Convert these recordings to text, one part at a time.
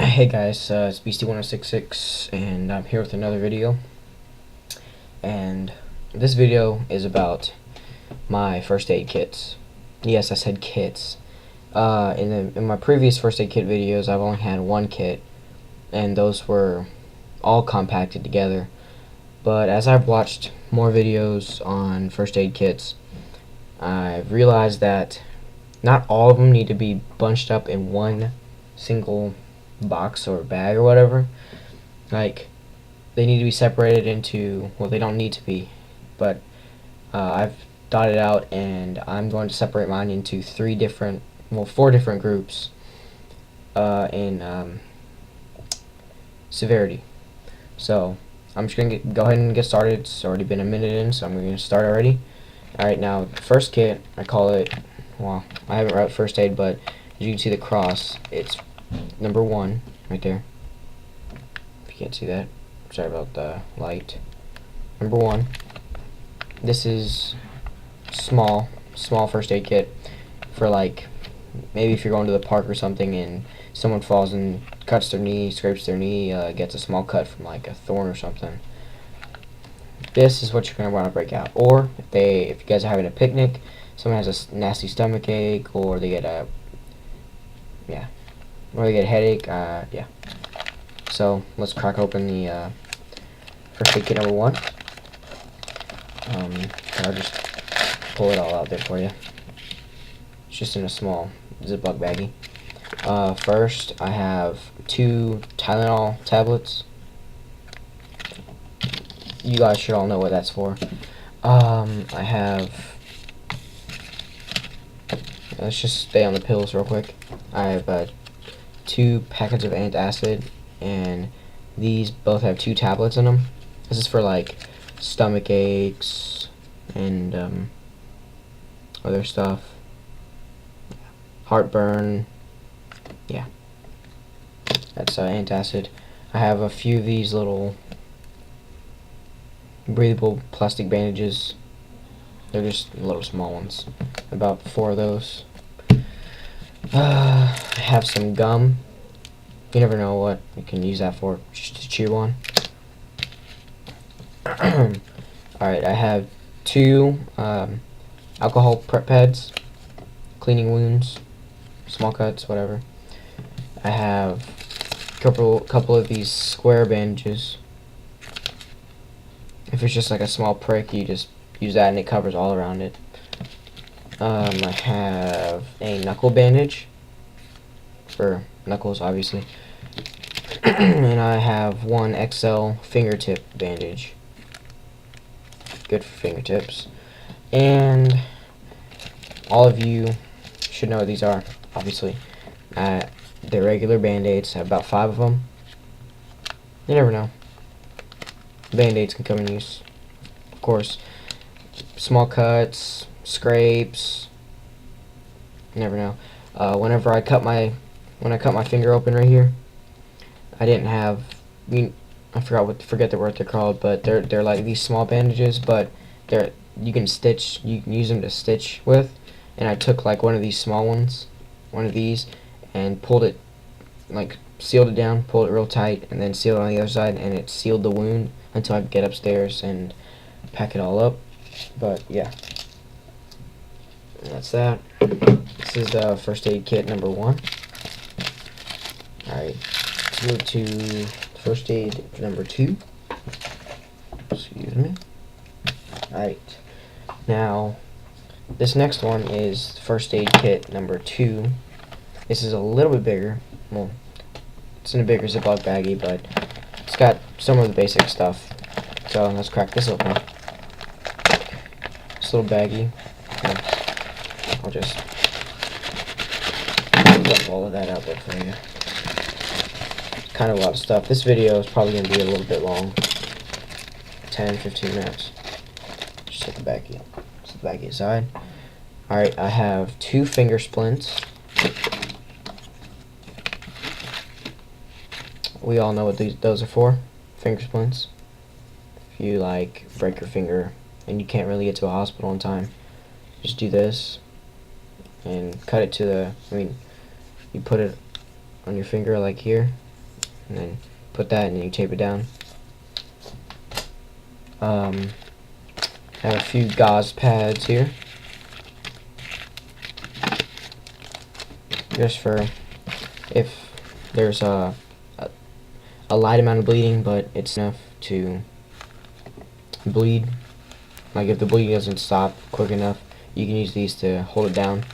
Hey guys, it's Beastie1066 and I'm here with another video, and this video is about my first aid kits. Yes, I said kits. In my previous first aid kit videos, I've only had one kit, and those were all compacted together. But as I've watched more videos on first aid kits, I've realized that not all of them need to be bunched up in one single box or bag or whatever. Like, they need to be separated into, well, they don't need to be, but I've thought it out, and I'm going to separate mine into four different groups in severity. So I'm just gonna go ahead and get started. It's already been a minute in, so I'm gonna start already. Alright, now the first kit, I call it, well, I haven't read first aid, but as you can see the cross, it's number 1 right there. If you can't see that, sorry about the light. Number 1. This is small first aid kit for, like, maybe if you're going to the park or something and someone falls and cuts their knee, scrapes their knee, gets a small cut from like a thorn or something. This is what you're gonna want to break out. Or if you guys are having a picnic, someone has a nasty stomach ache, or they get a headache. Yeah. So let's crack open the first aid kit number 1. I'll just pull it all out there for you. It's just in a small Ziploc baggie. First, I have 2 Tylenol tablets. You guys should all know what that's for. I have... Let's just stay on the pills real quick. I have 2 packets of antacid, and these both have 2 tablets in them. This is for, like, stomach aches and other stuff. Heartburn. Yeah. That's antacid. I have a few of these little breathable plastic bandages. They're just little small ones. About 4 of those. I have some gum. You never know what you can use that for, just to chew on. Alright, I have 2 alcohol prep pads, cleaning wounds, small cuts, whatever. I have a couple of these square bandages. If it's just like a small prick, you just use that and it covers all around it. I have a knuckle bandage for knuckles, obviously. And I have 1 XL fingertip bandage. Good for fingertips. And all of you should know what these are, obviously. They're regular band-aids. I have about 5 of them. You never know. Band-aids can come in use. Of course, small cuts, scrapes. You never know. When I cut my finger open right here, I didn't have. I forget what they're called, but they're like these small bandages, but you can use them to stitch with. And I took like one of these small ones, one of these, and pulled it, like sealed it down, pulled it real tight, and then sealed it on the other side, and it sealed the wound until I could get upstairs and pack it all up. But yeah, that's that. This is first aid kit number 1. Alright, let's move to first aid number 2. Excuse me. Alright, now this next one is first aid kit number 2. This is a little bit bigger. Well, it's in a bigger Ziploc baggie, but it's got some of the basic stuff. So let's crack this open. This little baggie. I'll just dump all of that out there for you. Kind of a lot of stuff. This video is probably going to be a little bit long. 10-15 minutes. Just set the baggie aside. Alright, I have 2 finger splints. We all know what those are for. Finger splints. If you like break your finger and you can't really get to a hospital in time, just do this and cut it to the, you put it on your finger like here, and then put that and then you tape it down. I have a few gauze pads here, just for if there's a light amount of bleeding, but it's enough to bleed. Like if the bleeding doesn't stop quick enough, you can use these to hold it down.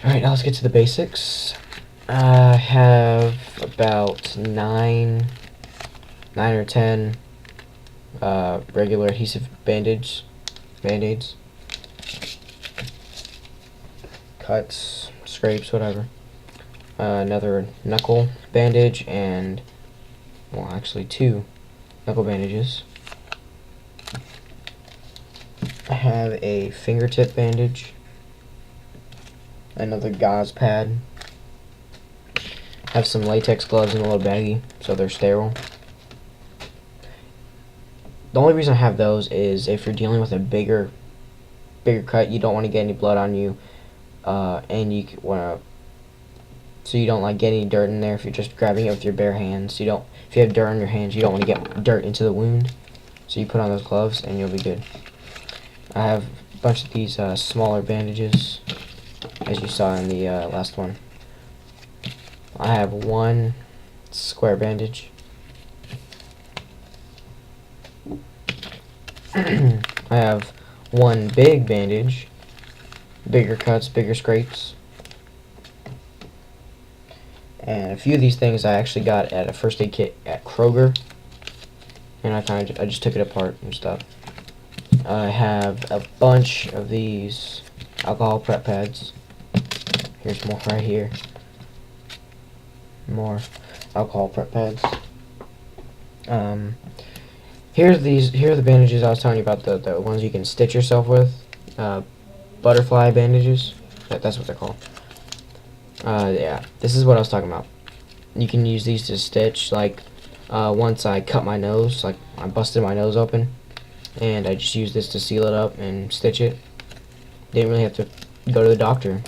Alright, now let's get to the basics. I have about 9 or 10 regular adhesive band-aids, cuts, scrapes, whatever. Another knuckle bandage, and, well, actually 2 knuckle bandages. I have a fingertip bandage, another gauze pad. I have some latex gloves in a little baggie, so they're sterile. The only reason I have those is if you're dealing with a bigger cut, you don't want to get any blood on you, and you want to, so you don't like get any dirt in there. If you're just grabbing it with your bare hands, if you have dirt on your hands, you don't want to get dirt into the wound. So you put on those gloves and you'll be good. I have a bunch of these smaller bandages, as you saw in the last one. I have 1 square bandage. I have 1 big bandage, bigger cuts, bigger scrapes. And a few of these things I actually got at a first aid kit at Kroger, and I just took it apart and stuff. I have a bunch of these alcohol prep pads. Here's more right here. More alcohol prep pads. Here are the bandages I was telling you about, the ones you can stitch yourself with. Butterfly bandages. That's what they're called. Yeah, this is what I was talking about. You can use these to stitch. Like, once I cut my nose, like I busted my nose open, and I just used this to seal it up and stitch it. Didn't really have to go to the doctor.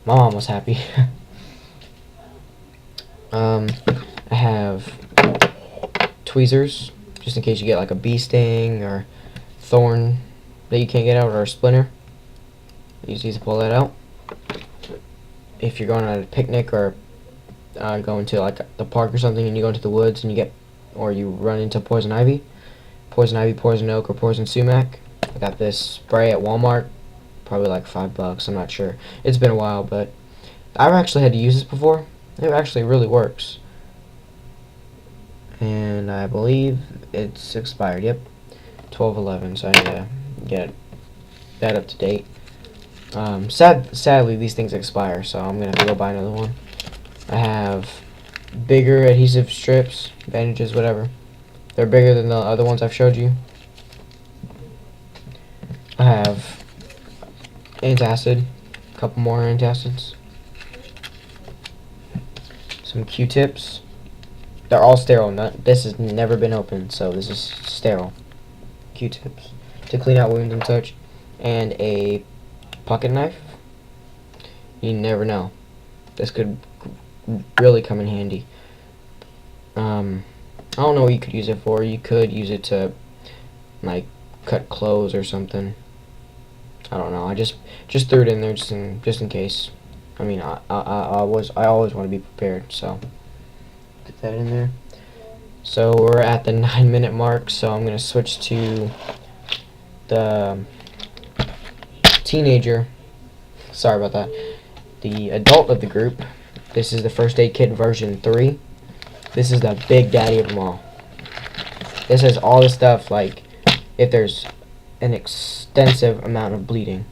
My mom was happy. I have tweezers, just in case you get like a bee sting or thorn that you can't get out, or a splinter. Use these to pull that out. If you're going on a picnic or going to like the park or something, and you go into the woods and you run into poison ivy, poison oak, or poison sumac, I got this spray at Walmart, probably like $5. I'm not sure. It's been a while, but I've actually had to use this before. It actually really works. And I believe it's expired. Yep, 12/11. So I need to get that up to date. Sadly, these things expire, so I'm gonna have to go buy another one. I have bigger adhesive strips, bandages, whatever. They're bigger than the other ones I've showed you. I have antacid, a couple more antacids, some Q-tips. They're all sterile. This has never been opened, so this is sterile. Q-tips to clean out wounds and such, and a pocket knife. You never know. This could really come in handy. I don't know what you could use it for. You could use it to like cut clothes or something. I don't know. I just threw it in there just in case. I mean, I always want to be prepared, so put that in there. So we're at the 9-minute mark, so I'm gonna switch to the teenager. Sorry about that. The adult of the group. This is the first aid kit version 3. This is the big daddy of them all. This has all the stuff, like if there's an extensive amount of bleeding,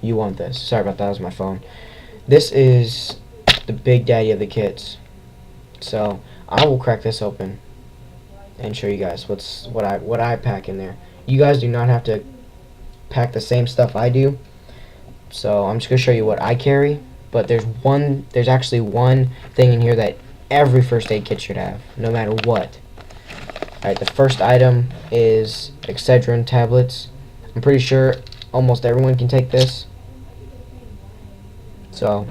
you want this. Sorry about that, was my phone. This is the big daddy of the kits. So I will crack this open and show you guys what I pack in there. You guys do not have to pack the same stuff I do. So I'm just gonna show you what I carry. But there's actually one thing in here that every first aid kit should have, no matter what. Alright, the first item is Excedrin tablets. I'm pretty sure almost everyone can take this. So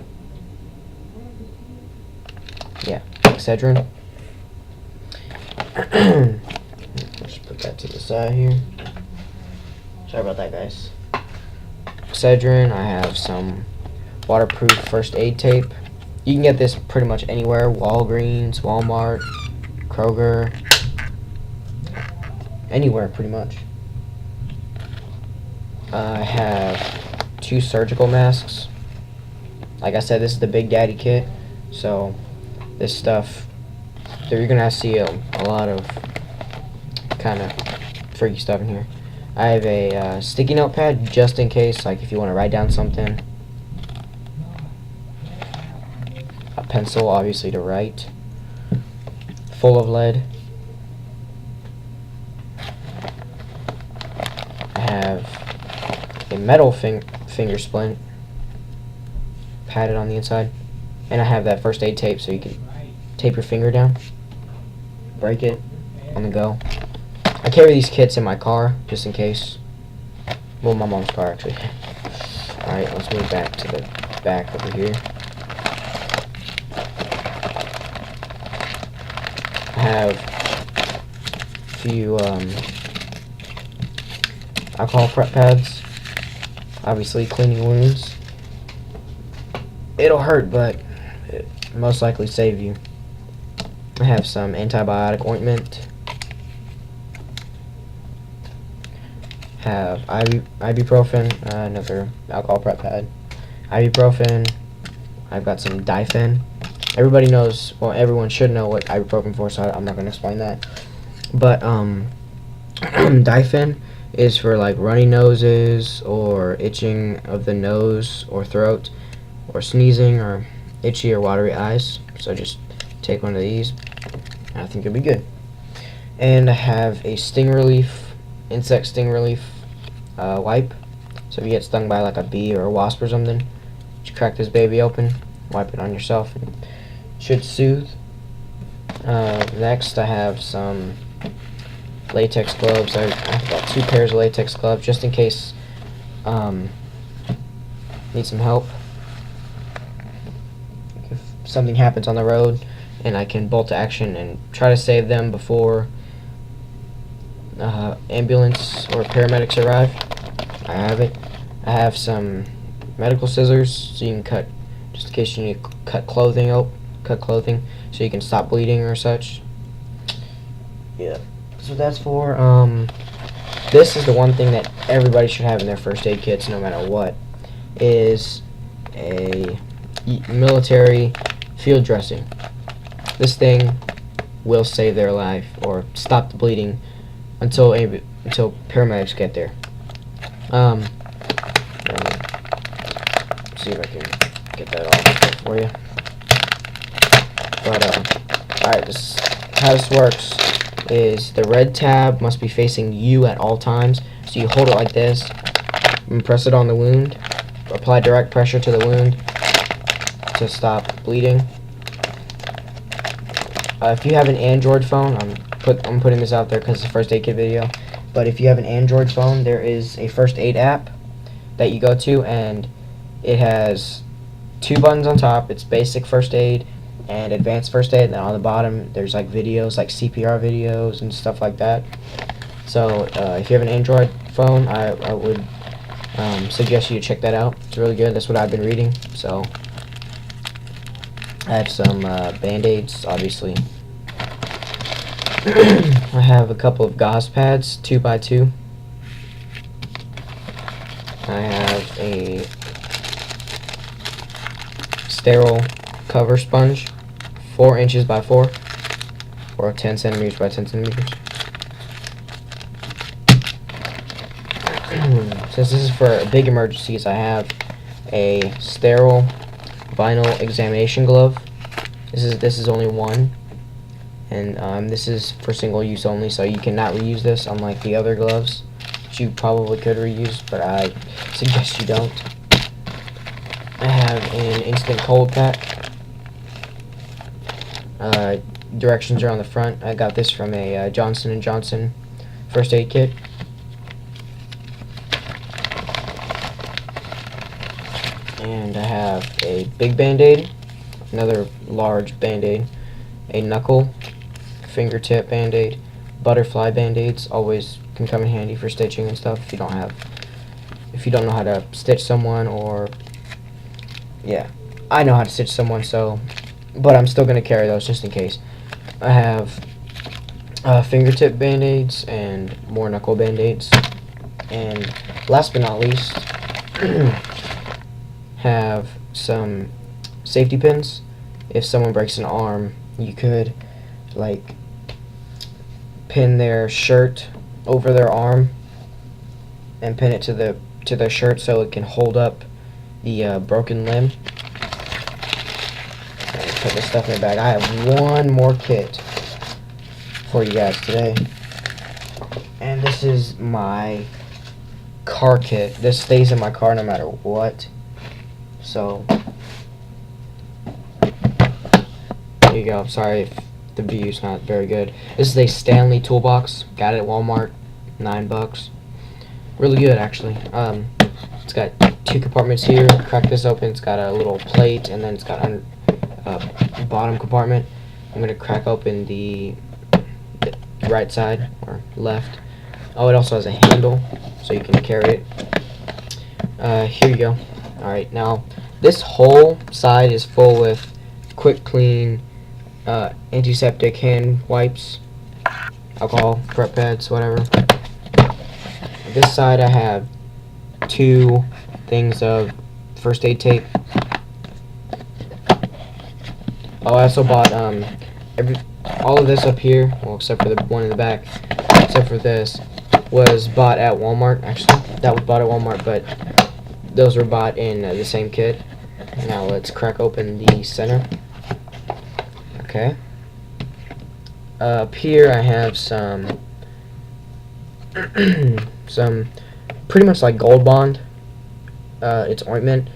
Excedrin. Just put that to the side here. Sorry about that, guys. Excedrin. I have some waterproof first aid tape. You can get this pretty much anywhere. Walgreens, Walmart, Kroger. Anywhere, pretty much. I have 2 surgical masks. Like I said, this is the Big Daddy kit. So, this stuff, you're going to see a lot of kind of freaky stuff in here. I have a sticky notepad just in case, like if you want to write down something. A pencil, obviously, to write. Full of lead. I have a metal finger splint padded on the inside. And I have that first aid tape so you can tape your finger down. Break it on the go. I carry these kits in my car, just in case. Well, my mom's car, actually. Alright, let's move back to the back over here. I have a few alcohol prep pads. Obviously, cleaning wounds. It'll hurt, but it most likely save you. I have some antibiotic ointment. Have ibuprofen, another alcohol prep pad. Ibuprofen. I've got some Difen. Everybody knows, well, everyone should know what ibuprofen for, so I'm not going to explain that. But Difen is for like runny noses or itching of the nose or throat or sneezing or itchy or watery eyes. So just take one of these. I think it'll be good. And I have a sting relief, insect sting relief wipe. So if you get stung by like a bee or a wasp or something, just crack this baby open, wipe it on yourself, and it should soothe. Next I have some latex gloves. I've got 2 pairs of latex gloves just in case need some help. If something happens on the road and I can bolt to action and try to save them before ambulance or paramedics arrive. I have it. I have some medical scissors so you can cut, just in case you need to cut clothing so you can stop bleeding or such. Yeah, that's what that's for. This is the one thing that everybody should have in their first aid kits, no matter what, is a military field dressing. This thing will save their life or stop the bleeding until paramedics get there. Let me see if I can get that all for you. But alright, how this works is the red tab must be facing you at all times. So you hold it like this and press it on the wound. Apply direct pressure to the wound to stop bleeding. If you have an Android phone, I'm putting this out there because it's a first aid kit video. But if you have an Android phone, there is a first aid app that you go to, and it has 2 buttons on top. It's basic first aid and advanced first aid, and then on the bottom there's like videos, like CPR videos and stuff like that. So if you have an Android phone, I would suggest you check that out. It's really good. That's what I've been reading. So I have some band-aids, obviously. I have a couple of gauze pads, 2x2. I have a sterile cover sponge, 4 inches by 4, or 10 centimeters by 10 centimeters. Since this is for big emergencies, I have a sterile vinyl examination glove. This is only one, and this is for single use only, so you cannot reuse this, unlike the other gloves, which you probably could reuse, but I suggest you don't. I have an instant cold pack. Directions are on the front. I got this from a Johnson & Johnson first aid kit. And I have a big Band-Aid, another large Band-Aid, a knuckle, fingertip band-aid, butterfly band-aids always can come in handy for stitching and stuff if you don't know how to stitch someone, or yeah, I know how to stitch someone, so, but I'm still gonna carry those just in case. I have fingertip band-aids and more knuckle band-aids, and last but not least have some safety pins. If someone breaks an arm, you could like pin their shirt over their arm and pin it to their shirt so it can hold up the broken limb. And put this stuff in the bag. I have one more kit for you guys today, and this is my car kit. This stays in my car no matter what, so there you go. Sorry if the view's not very good. This is a Stanley toolbox. Got it at Walmart, $9. Really good, actually. It's got 2 compartments here. Crack this open. It's got a little plate, and then it's got a bottom compartment. I'm gonna crack open the right side or left. Oh, it also has a handle, so you can carry it. Here you go. All right, now this whole side is full with quick clean antiseptic hand wipes, alcohol, prep pads, whatever. This side I have 2 things of first aid tape. Oh, I also bought all of this up here, well, except for the one in the back, except for this, was bought at Walmart. Actually, that was bought at Walmart, but those were bought in the same kit. Now let's crack open the center. Okay. Up here I have some some pretty much like Gold Bond. It's ointment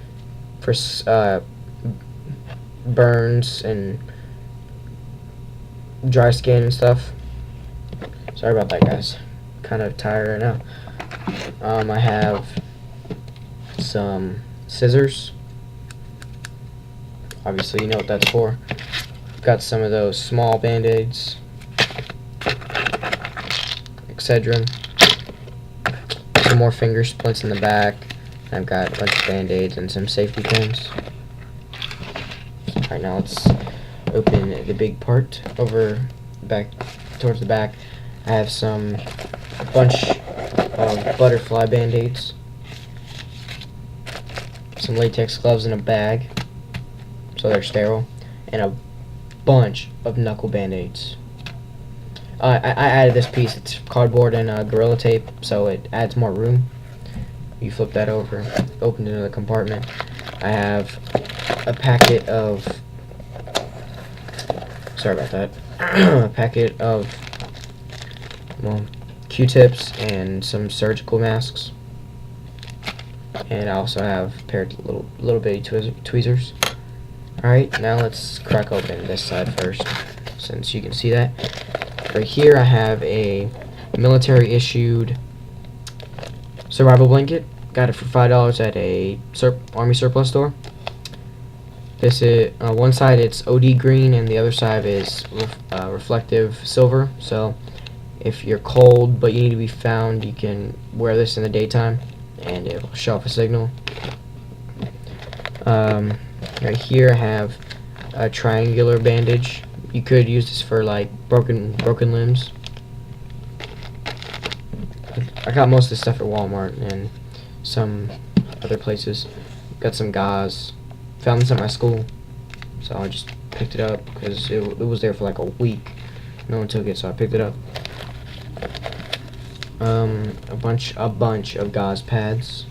for burns and dry skin and stuff. Sorry about that, guys. Kind of tired right now. I have some scissors. Obviously, you know what that's for. Got some of those small band-aids, Excedrin, some more finger splints in the back. I've got a bunch of band-aids and some safety pins. Alright, now let's open the big part over back towards the back. I have a bunch of butterfly band-aids, some latex gloves in a bag so they're sterile, and a bunch of knuckle band-aids. I added this piece. It's cardboard and Gorilla Tape, so it adds more room. You flip that over, open another compartment. I have a packet of, sorry about that, a packet of, well, Q-tips and some surgical masks. And I also have a pair of little bitty tweezers. Alright, now let's crack open this side first, since you can see that. Right here I have a military issued survival blanket. Got it for $5 at a Army surplus store. This is one side it's OD green and the other side is reflective silver. So if you're cold but you need to be found, you can wear this in the daytime and it'll show off a signal. Right here I have a triangular bandage. You could use this for like broken limbs. I got most of this stuff at Walmart and some other places. Got some gauze. Found this at my school, so I just picked it up because it was there for like a week. No one took it, so I picked it up. A bunch of gauze pads,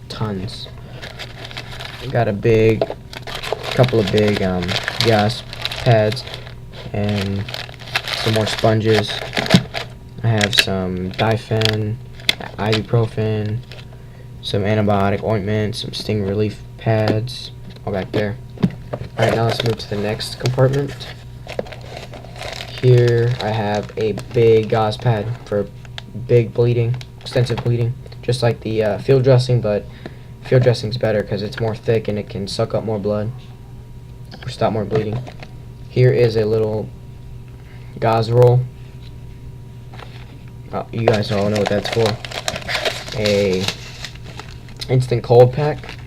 tons. Got a couple of big gauze pads and some more sponges. I have some Difen, ibuprofen, some antibiotic ointment, some sting relief pads, all back there. Alright, now let's move to the next compartment. Here I have a big gauze pad for big bleeding, extensive bleeding, just like the field dressing, but field dressing's better because it's more thick and it can suck up more blood or stop more bleeding. Here is a little gauze roll. You guys all know what that's for. A instant cold pack,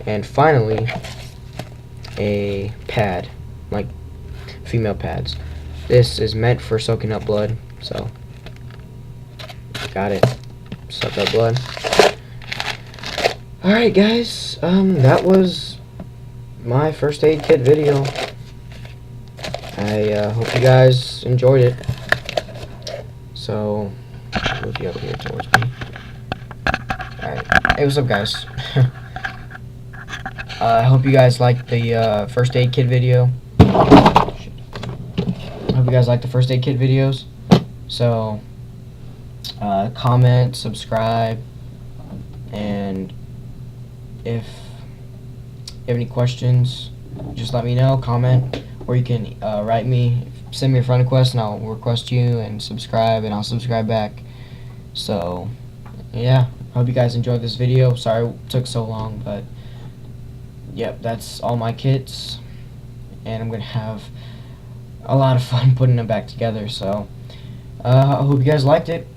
and finally a pad, like female pads. This is meant for soaking up blood, so got it. Suck up blood. Alright guys, that was my first aid kit video. I hope you guys enjoyed it. So, move you up here towards me. Alright, hey, what's up guys? I hope you guys liked the first aid kit video. I hope you guys like the first aid kit videos. So, comment, subscribe, and if you have any questions, just let me know, comment, or you can write me, send me a friend request, and I'll request you, and subscribe, and I'll subscribe back. So, yeah, I hope you guys enjoyed this video. Sorry it took so long, but yep, that's all my kits, and I'm gonna have a lot of fun putting them back together. So, I hope you guys liked it.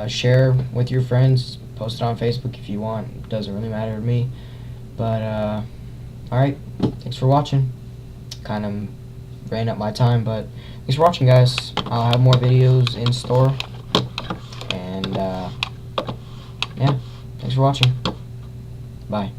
Share with your friends, post it on Facebook if you want. It doesn't really matter to me. But alright, thanks for watching. Kind of ran up my time, but thanks for watching guys. I'll have more videos in store. And yeah, thanks for watching. Bye.